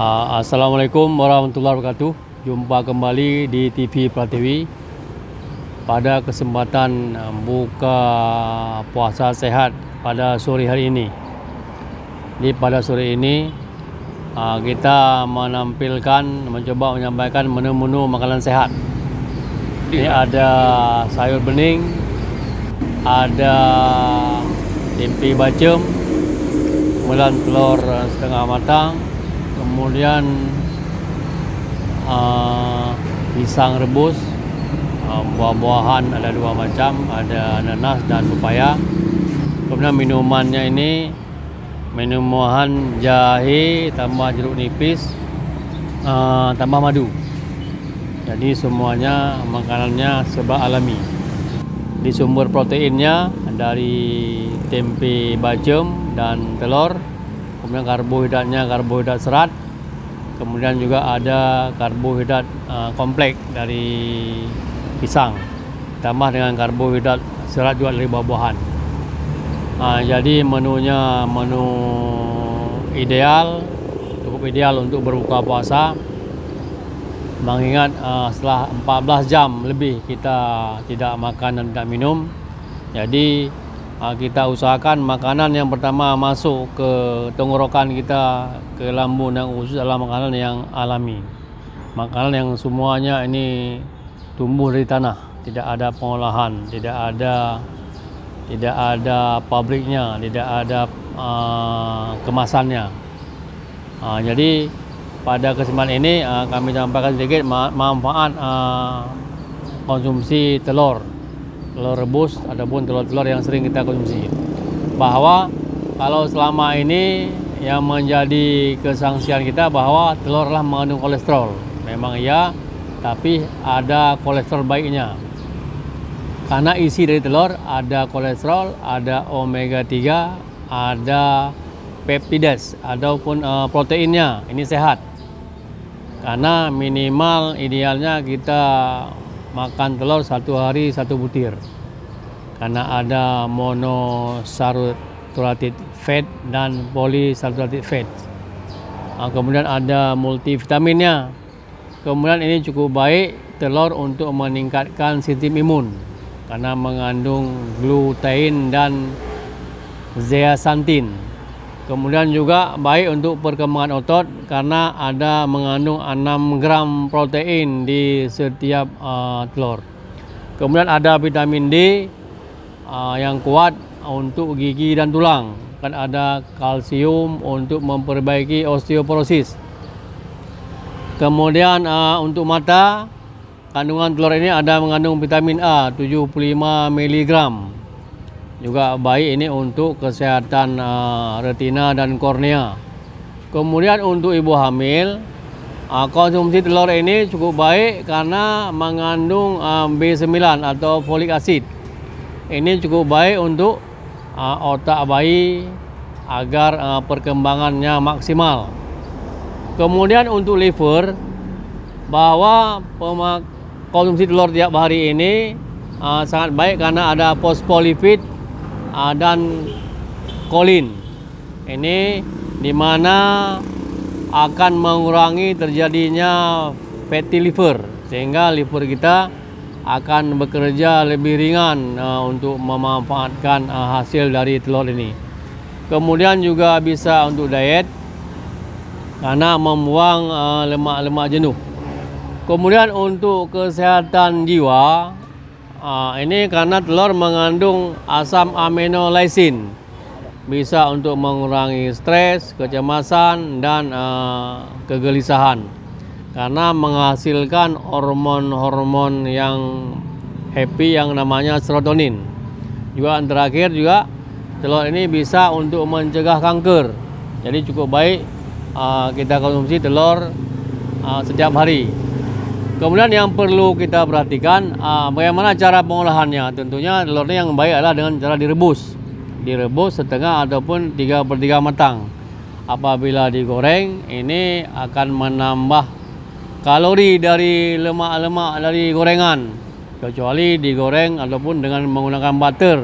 Assalamualaikum warahmatullahi wabarakatuh. Jumpa kembali di TV Pratiwi pada kesempatan buka puasa sehat pada sore hari ini. Pada sore ini kita mencoba menyampaikan menu-menu makanan sehat. Ini ada sayur bening, ada tempe bacem, kemudian telur setengah matang, kemudian pisang rebus, buah-buahan ada 2 macam, ada nanas dan pepaya. Kemudian minumannya ini minuman jahe tambah jeruk nipis tambah madu. Jadi semuanya makanannya serba alami. Di sumber proteinnya dari tempe bacem dan telur. Kemudian karbohidrat serat, kemudian juga ada karbohidrat kompleks dari pisang, tambah dengan karbohidrat serat juga dari buah-buahan. Jadi menunya menu ideal, cukup ideal untuk berbuka puasa. Mengingat setelah 14 jam lebih kita tidak makan dan tidak minum, jadi kita usahakan makanan yang pertama masuk ke tenggorokan kita, ke lambung dan usus adalah makanan yang alami. Makanan yang semuanya ini tumbuh dari tanah, tidak ada pengolahan, tidak ada pabriknya, tidak ada kemasannya. Jadi pada kesempatan ini kami sampaikan sedikit manfaat konsumsi telur rebus ataupun telur-telur yang sering kita konsumsi. Bahwa kalau selama ini yang menjadi kesangsian kita bahwa telurlah mengandung kolesterol. Memang iya, tapi ada kolesterol baiknya. Karena isi dari telur ada kolesterol, ada omega 3, ada peptides, ataupun proteinnya. Ini sehat. Karena minimal idealnya kita makan telur 1 hari 1 butir. Karena ada monosaturated fat dan polysaturated fat. Kemudian ada multivitaminnya. Kemudian ini cukup baik telur untuk meningkatkan sistem imun. Karena mengandung glutein dan zeaxanthin. Kemudian juga baik untuk perkembangan otot karena ada mengandung 6 gram protein di setiap telur. Kemudian ada vitamin D yang kuat untuk gigi dan tulang. Kan ada kalsium untuk memperbaiki osteoporosis. Kemudian untuk mata, kandungan telur ini ada mengandung vitamin A 75 mg. Juga baik ini untuk kesehatan retina dan kornea. Kemudian untuk ibu hamil, konsumsi telur ini cukup baik karena mengandung B9 atau folic acid. Ini cukup baik untuk otak bayi agar perkembangannya maksimal. Kemudian untuk liver, bahwa konsumsi telur tiap hari ini sangat baik karena ada fosfolipid dan kolin. Ini dimana akan mengurangi terjadinya fatty liver, sehingga liver kita akan bekerja lebih ringan untuk memanfaatkan hasil dari telur ini. Kemudian juga bisa untuk diet karena membuang lemak-lemak jenuh. Kemudian untuk kesehatan jiwa, ini karena telur mengandung asam amino laisin, bisa untuk mengurangi stres, kecemasan, dan kegelisahan. Karena menghasilkan hormon-hormon yang happy yang namanya serotonin. Juga yang terakhir juga telur ini bisa untuk mencegah kanker. Jadi cukup baik kita konsumsi telur setiap hari. Kemudian yang perlu kita perhatikan bagaimana cara pengolahannya. Tentunya telur ini yang baik adalah dengan cara direbus. Direbus setengah ataupun 3/3 matang. Apabila digoreng, ini akan menambah kalori dari lemak-lemak dari gorengan. Kecuali digoreng ataupun dengan menggunakan butter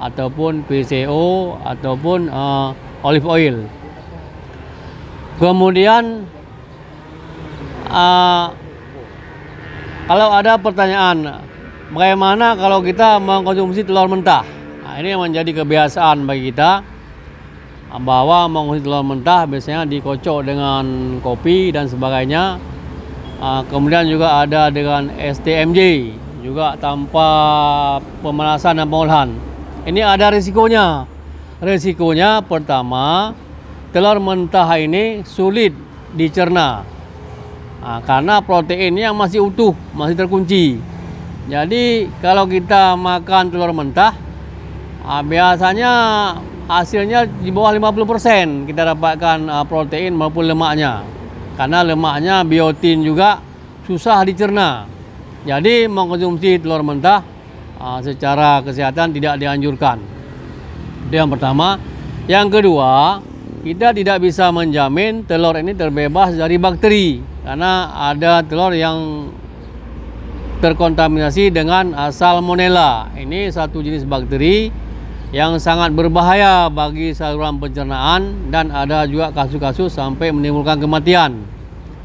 ataupun PCO ataupun olive oil. Kemudian Ah, kalau ada pertanyaan, bagaimana kalau kita mengkonsumsi telur mentah? Nah, ini yang menjadi kebiasaan bagi kita, bahwa mengkonsumsi telur mentah biasanya dikocok dengan kopi dan sebagainya. Kemudian juga ada dengan STMJ, juga tanpa pemanasan dan pengolahan. Ini ada risikonya. Risikonya pertama, telur mentah ini sulit dicerna. Karena proteinnya masih utuh, masih terkunci. Jadi kalau kita makan telur mentah, biasanya hasilnya di bawah 50% kita dapatkan protein maupun lemaknya. Karena lemaknya biotin juga susah dicerna. Jadi mengkonsumsi telur mentah secara kesehatan tidak dianjurkan. Itu yang pertama. Yang kedua, kita tidak bisa menjamin telur ini terbebas dari bakteri, karena ada telur yang terkontaminasi dengan Salmonella. Ini satu jenis bakteri yang sangat berbahaya bagi saluran pencernaan, dan ada juga kasus-kasus sampai menimbulkan kematian.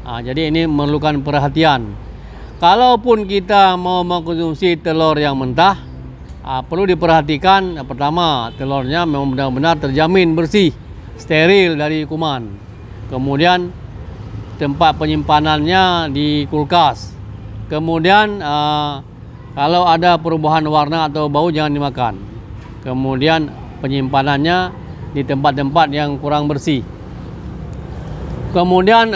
Jadi ini memerlukan perhatian. Kalaupun kita mau mengkonsumsi telur yang mentah, perlu diperhatikan. Pertama, telurnya memang benar-benar terjamin bersih, steril dari kuman. Kemudian tempat penyimpanannya di kulkas. Kemudian kalau ada perubahan warna atau bau jangan dimakan. Kemudian penyimpanannya di tempat-tempat yang kurang bersih. Kemudian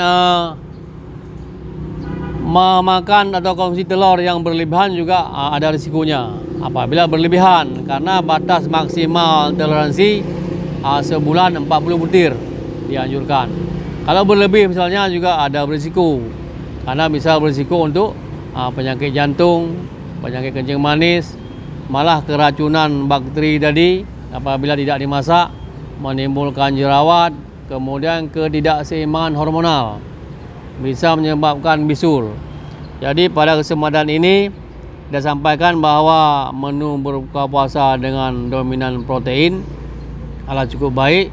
memakan atau konsumsi telur yang berlebihan juga ada risikonya. Apabila berlebihan, karena batas maksimal toleransi sebulan 40 butir dianjurkan. Kalau berlebih misalnya juga ada berisiko, karena bisa berisiko untuk penyakit jantung, penyakit kencing manis, malah keracunan bakteri tadi apabila tidak dimasak, menimbulkan jerawat, kemudian ketidakseimbangan hormonal, bisa menyebabkan bisul. Jadi pada kesempatan ini saya sampaikan bahwa menu berbuka puasa dengan dominan protein adalah cukup baik,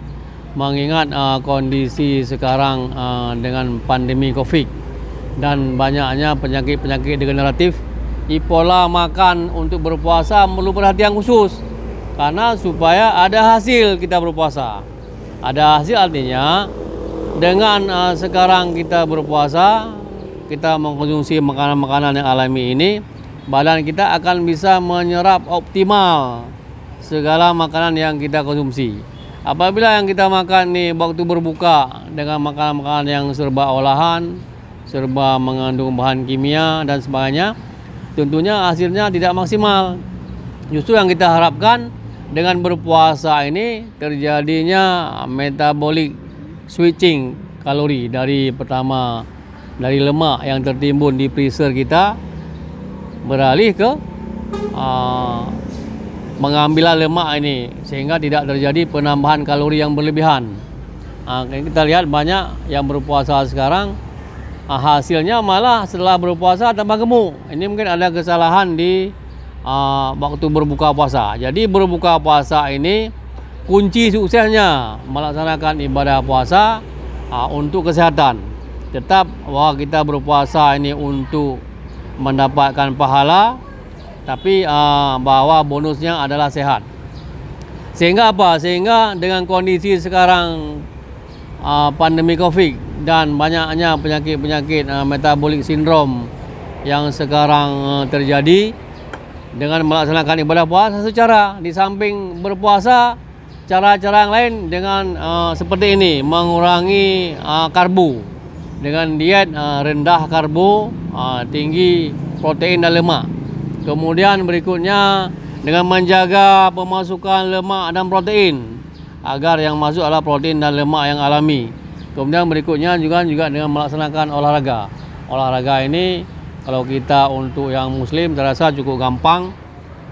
mengingat kondisi sekarang dengan pandemi COVID dan banyaknya penyakit-penyakit degeneratif. Di pola makan untuk berpuasa perlu perhatian khusus, karena supaya ada hasil kita berpuasa. Ada hasil artinya dengan sekarang kita berpuasa, kita mengkonsumsi makanan-makanan yang alami ini, badan kita akan bisa menyerap optimal segala makanan yang kita konsumsi. Apabila yang kita makan nih waktu berbuka dengan makanan-makanan yang serba olahan, serba mengandung bahan kimia dan sebagainya, tentunya hasilnya tidak maksimal. Justru yang kita harapkan dengan berpuasa ini terjadinya metabolic switching kalori dari pertama dari lemak yang tertimbun di freezer kita beralih ke mengambil lemak ini, sehingga tidak terjadi penambahan kalori yang berlebihan. Kita lihat banyak yang berpuasa sekarang, hasilnya malah setelah berpuasa tambah gemuk. Ini mungkin ada kesalahan di waktu berbuka puasa. Jadi berbuka puasa ini kunci suksesnya melaksanakan ibadah puasa untuk kesehatan. Tetap bahwa kita berpuasa ini untuk mendapatkan pahala, tapi bahwa bonusnya adalah sehat. Sehingga apa? Sehingga dengan kondisi sekarang pandemi COVID dan banyaknya penyakit-penyakit metabolic syndrome yang sekarang terjadi, dengan melaksanakan ibadah puasa secara di samping berpuasa, cara-cara yang lain dengan seperti ini, mengurangi karbo dengan diet rendah karbo, tinggi protein dan lemak. Kemudian berikutnya dengan menjaga pemasukan lemak dan protein agar yang masuk adalah protein dan lemak yang alami. Kemudian berikutnya juga dengan melaksanakan olahraga. Olahraga ini kalau kita untuk yang muslim terasa cukup gampang.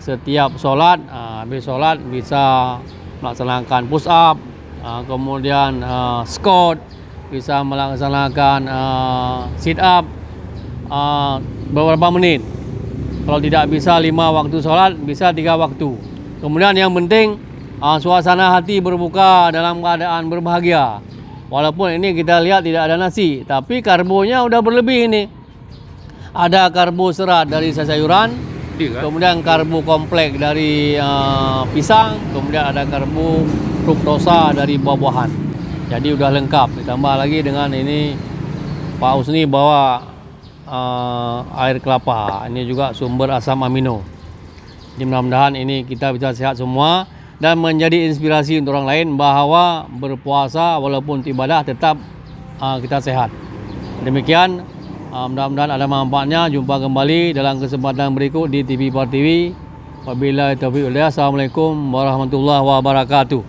Setiap sholat, habis sholat bisa melaksanakan push up, kemudian squat, bisa melaksanakan sit up beberapa menit. Kalau tidak bisa 5 waktu sholat, bisa 3 waktu. Kemudian yang penting suasana hati berbuka dalam keadaan berbahagia. Walaupun ini kita lihat tidak ada nasi, tapi karbonya udah berlebih ini. Ada karbo serat dari sayuran, kemudian karbo kompleks dari pisang, kemudian ada karbo fruktosa dari buah-buahan. Jadi udah lengkap. Ditambah lagi dengan ini Pak Usni bawa air kelapa. Ini juga sumber asam amino. Jadi mudah-mudahan ini kita bisa sehat semua dan menjadi inspirasi untuk orang lain bahwa berpuasa walaupun ibadah tetap kita sehat. Demikian, mudah-mudahan ada manfaatnya. Jumpa kembali dalam kesempatan berikut di TV Pertiwi. Wabillahi taufiq wal hidayah. Assalamualaikum warahmatullahi wabarakatuh.